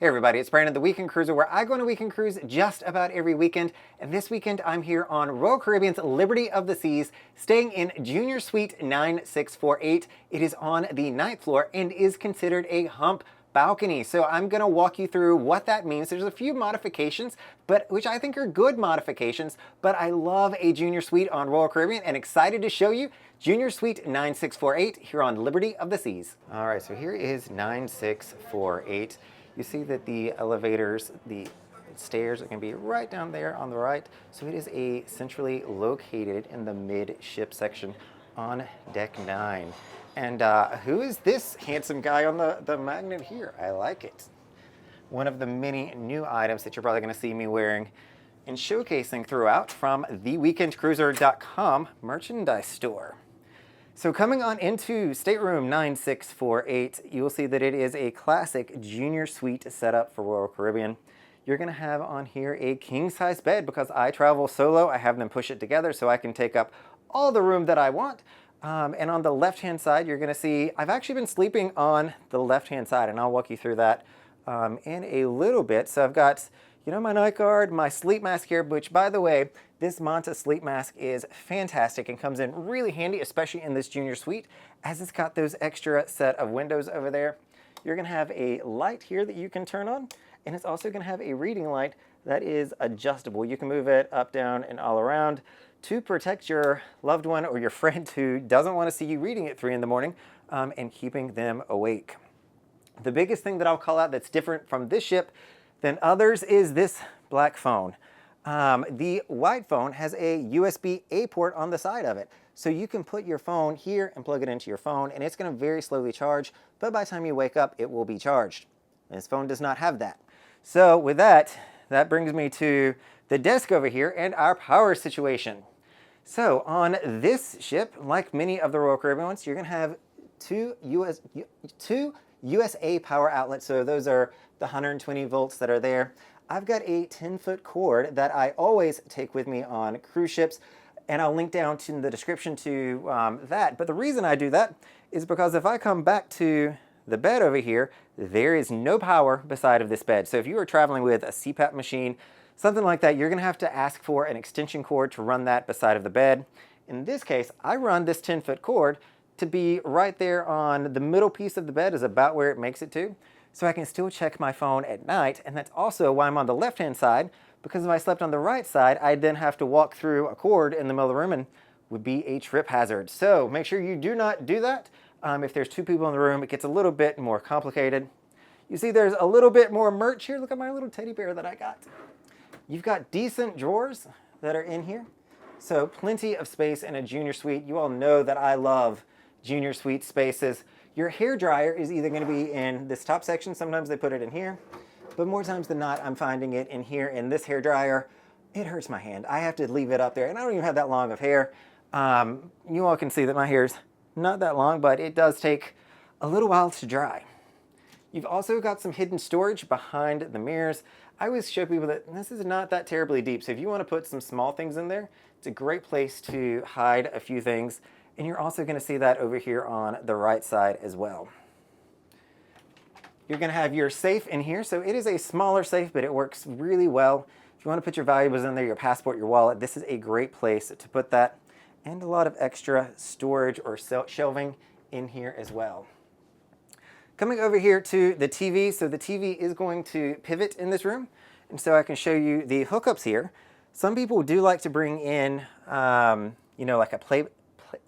Hey everybody, it's Brandon, the Weekend Cruiser, where I go on a weekend cruise just about every weekend. And this weekend I'm here on Royal Caribbean's Liberty of the Seas, staying in Junior Suite 9648. It is on the 9th floor and is considered a hump balcony. So I'm gonna walk you through what that means. There's a few modifications, which I think are good modifications, but I love a Junior Suite on Royal Caribbean and excited to show you Junior Suite 9648 here on Liberty of the Seas. All right, so here is 9648. You see that the elevators, the stairs are going to be right down there on the right. So it is centrally located in the midship section on deck 9. And who is this handsome guy on the magnet here? I like it. One of the many new items that you're probably going to see me wearing and showcasing throughout from theweekendcruiser.com merchandise store. So coming on into stateroom 9648, you will see that it is a classic Junior Suite setup for Royal Caribbean. You're going to have on here a king-size bed because I travel solo. I have them push it together so I can take up all the room that I want. And on the left-hand side, you're going to see I've actually been sleeping on the left-hand side, and I'll walk you through that in a little bit. So I've got, my night guard, my sleep mask here, which, by the way, this Manta sleep mask is fantastic and comes in really handy, especially in this Junior Suite, as it's got those extra set of windows over there. You're going to have a light here that you can turn on, and it's also going to have a reading light that is adjustable. You can move it up, down, and all around to protect your loved one or your friend who doesn't want to see you reading at 3 in the morning and keeping them awake. The biggest thing that I'll call out that's different from this ship than others is this black phone. The white phone has a USB-A port on the side of it. So you can put your phone here and plug it into your phone, and it's going to very slowly charge, but by the time you wake up, it will be charged. This phone does not have that. So with that brings me to the desk over here and our power situation. So on this ship, like many of the Royal Caribbean ones, you're going to have two USA power outlets. So those are the 120 volts that are there. I've got a 10-foot cord that I always take with me on cruise ships, and I'll link down in the description to that. But the reason I do that is because if I come back to the bed over here, there is no power beside of this bed. So if you are traveling with a CPAP machine, something like that, you're going to have to ask for an extension cord to run that beside of the bed. In this case, I run this 10-foot cord to be right there on the middle piece of the bed is about where it makes it to. So I can still check my phone at night, and that's also why I'm on the left-hand side, because if I slept on the right side, I'd then have to walk through a cord in the middle of the room and would be a trip hazard. So make sure you do not do that. If there's 2 people in the room, it gets a little bit more complicated. You see there's a little bit more merch here. Look at my little teddy bear that I got. You've got decent drawers that are in here. So plenty of space in a Junior Suite. You all know that I love Junior Suite spaces. Your hair dryer is either going to be in this top section. Sometimes they put it in here, but more times than not, I'm finding it in here in this hair dryer. It hurts my hand. I have to leave it up there, and I don't even have that long of hair. You all can see that my hair's not that long, but it does take a little while to dry. You've also got some hidden storage behind the mirrors. I always show people that this is not that terribly deep, so if you want to put some small things in there, it's a great place to hide a few things. And you're also going to see that over here on the right side as well. You're going to have your safe in here. So it is a smaller safe, but it works really well. If you want to put your valuables in there, your passport, your wallet, this is a great place to put that. And a lot of extra storage or shelving in here as well. Coming over here to the TV. So the TV is going to pivot in this room. And so I can show you the hookups here. Some people do like to bring in, like a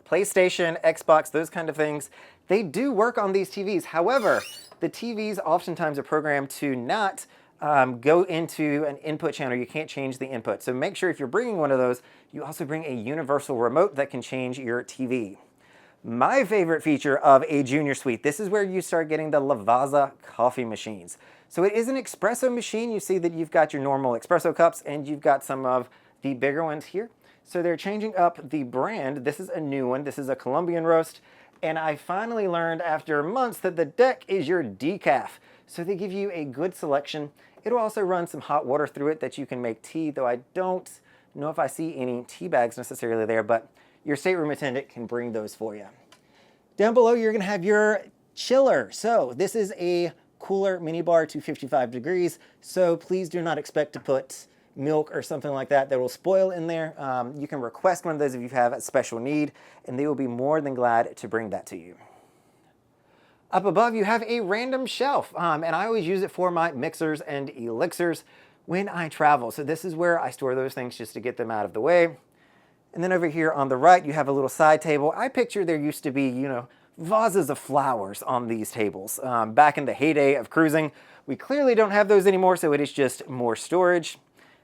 PlayStation, Xbox, those kind of things. They do work on these TVs. However, the TVs oftentimes are programmed to not go into an input channel. You can't change the input. So make sure if you're bringing one of those, you also bring a universal remote that can change your TV. My favorite feature of a Junior Suite, this is where you start getting the Lavazza coffee machines. So it is an espresso machine. You see that you've got your normal espresso cups and you've got some of the bigger ones here. So they're changing up the brand. This is a new one. This is a Colombian roast. And I finally learned after months that the deck is your decaf. So they give you a good selection. It'll also run some hot water through it that you can make tea, though I don't know if I see any tea bags necessarily there, but your stateroom attendant can bring those for you. Down below, you're going to have your chiller. So this is a cooler minibar to 55 degrees, so please do not expect to put milk or something like that that will spoil in there. You can request one of those if you have a special need, and they will be more than glad to bring that to you. Up above, you have a random shelf, and I always use it for my mixers and elixirs when I travel. So this is where I store those things just to get them out of the way. And then over here on the right, you have a little side table. I picture there used to be, vases of flowers on these tables. Back in the heyday of cruising, we clearly don't have those anymore, so it is just more storage.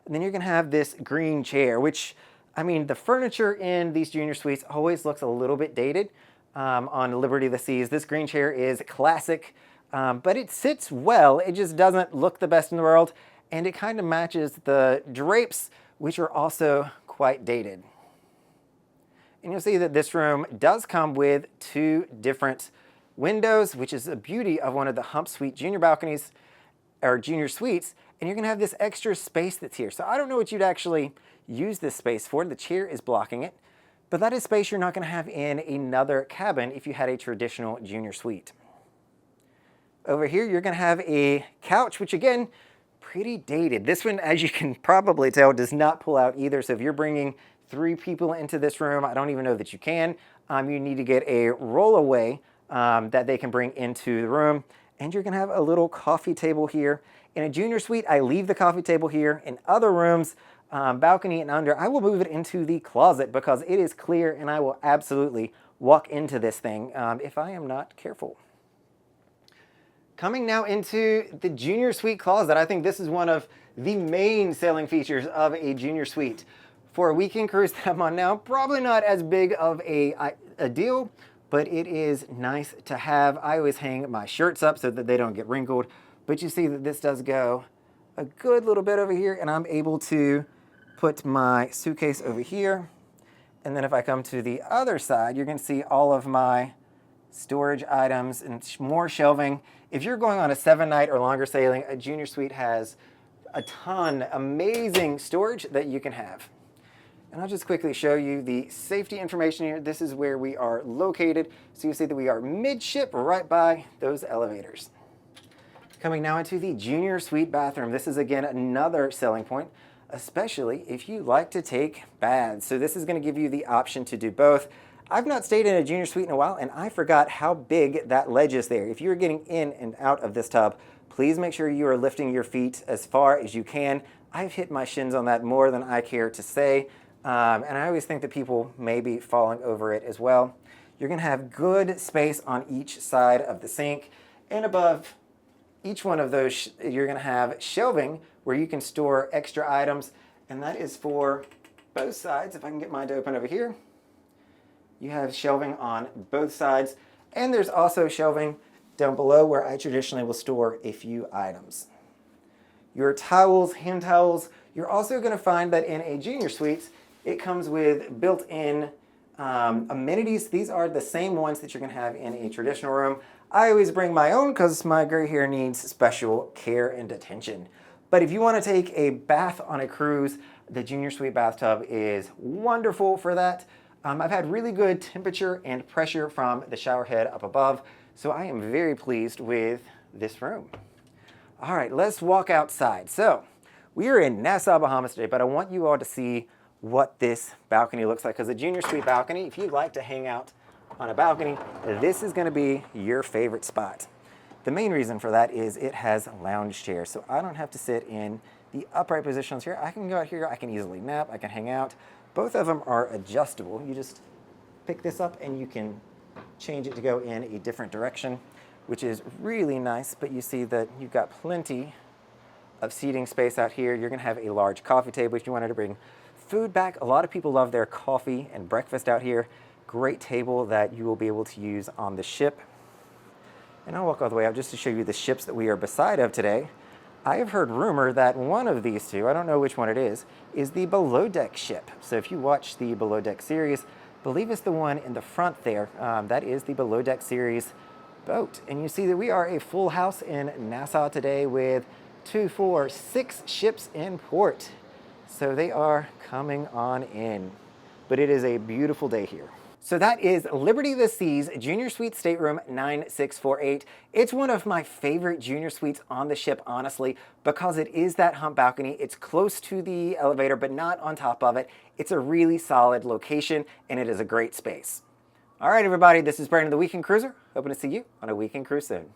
And then you're gonna have this green chair, which, I mean, the furniture in these junior suites always looks a little bit dated on Liberty of the Seas. This green chair is classic, but it sits well. It just doesn't look the best in the world, and it kind of matches the drapes, which are also quite dated. And you'll see that this room does come with 2 different windows, which is the beauty of one of the Hump Suite junior balconies, or junior suites, and you're gonna have this extra space that's here. So I don't know what you'd actually use this space for. The chair is blocking it, but that is space you're not gonna have in another cabin if you had a traditional junior suite. Over here, you're gonna have a couch, which again, pretty dated. This one, as you can probably tell, does not pull out either. So if you're bringing 3 people into this room, I don't even know that you can. You need to get a rollaway that they can bring into the room. And you're gonna have a little coffee table here. In a junior suite, I leave the coffee table here. In other rooms, balcony and under, I will move it into the closet because it is clear and I will absolutely walk into this thing if I am not careful. Coming now into the junior suite closet, I think this is one of the main selling features of a junior suite. For a weekend cruise that I'm on now, probably not as big of a deal, but it is nice to have. I always hang my shirts up so that they don't get wrinkled, but you see that this does go a good little bit over here, and I'm able to put my suitcase over here. And then if I come to the other side, you're gonna see all of my storage items and more shelving. If you're going on a 7-night or longer sailing, a junior suite has a ton, amazing storage that you can have. And I'll just quickly show you the safety information here. This is where we are located. So you see that we are midship right by those elevators. Coming now into the junior suite bathroom. This is again another selling point, especially if you like to take baths. So this is going to give you the option to do both. I've not stayed in a junior suite in a while, and I forgot how big that ledge is there. If you're getting in and out of this tub, please make sure you are lifting your feet as far as you can. I've hit my shins on that more than I care to say. And I always think that people may be falling over it as well. You're gonna have good space on each side of the sink, and above each one of those, you're gonna have shelving where you can store extra items, and that is for both sides. If I can get mine to open over here, you have shelving on both sides, and there's also shelving down below where I traditionally will store a few items. Your towels, hand towels, you're also gonna find that in a junior suite, it comes with built-in amenities. These are the same ones that you're gonna have in a traditional room. I always bring my own because my gray hair needs special care and attention. But if you wanna take a bath on a cruise, the junior suite bathtub is wonderful for that. I've had really good temperature and pressure from the shower head up above, so I am very pleased with this room. All right, let's walk outside. So we are in Nassau, Bahamas today, but I want you all to see what this balcony looks like, because a junior suite balcony, if you'd like to hang out on a balcony, this is going to be your favorite spot. The main reason for that is it has lounge chairs, so I don't have to sit in the upright positions here. I can go out here, I can easily nap, I can hang out. Both of them are adjustable. You just pick this up and you can change it to go in a different direction, which is really nice. But you see that you've got plenty of seating space out here. You're gonna have a large coffee table if you wanted to bring food back. A lot of people love their coffee and breakfast out here. Great table that you will be able to use on the ship. And I'll walk all the way out just to show you the ships that we are beside of today. I have heard rumor that one of these two, I don't know which one it is the below deck ship. So if you watch the below deck series, I believe it's the one in the front there. That is the below deck series boat. And you see that we are a full house in Nassau today with 2, 4, 6 ships in port. So they are coming on in. But it is a beautiful day here. So that is Liberty of the Seas Junior Suite Stateroom 9648. It's one of my favorite junior suites on the ship, honestly, because it is that hump balcony. It's close to the elevator, but not on top of it. It's a really solid location, and it is a great space. All right, everybody, this is Brandon, the Weekend Cruiser. Hoping to see you on a Weekend Cruise soon.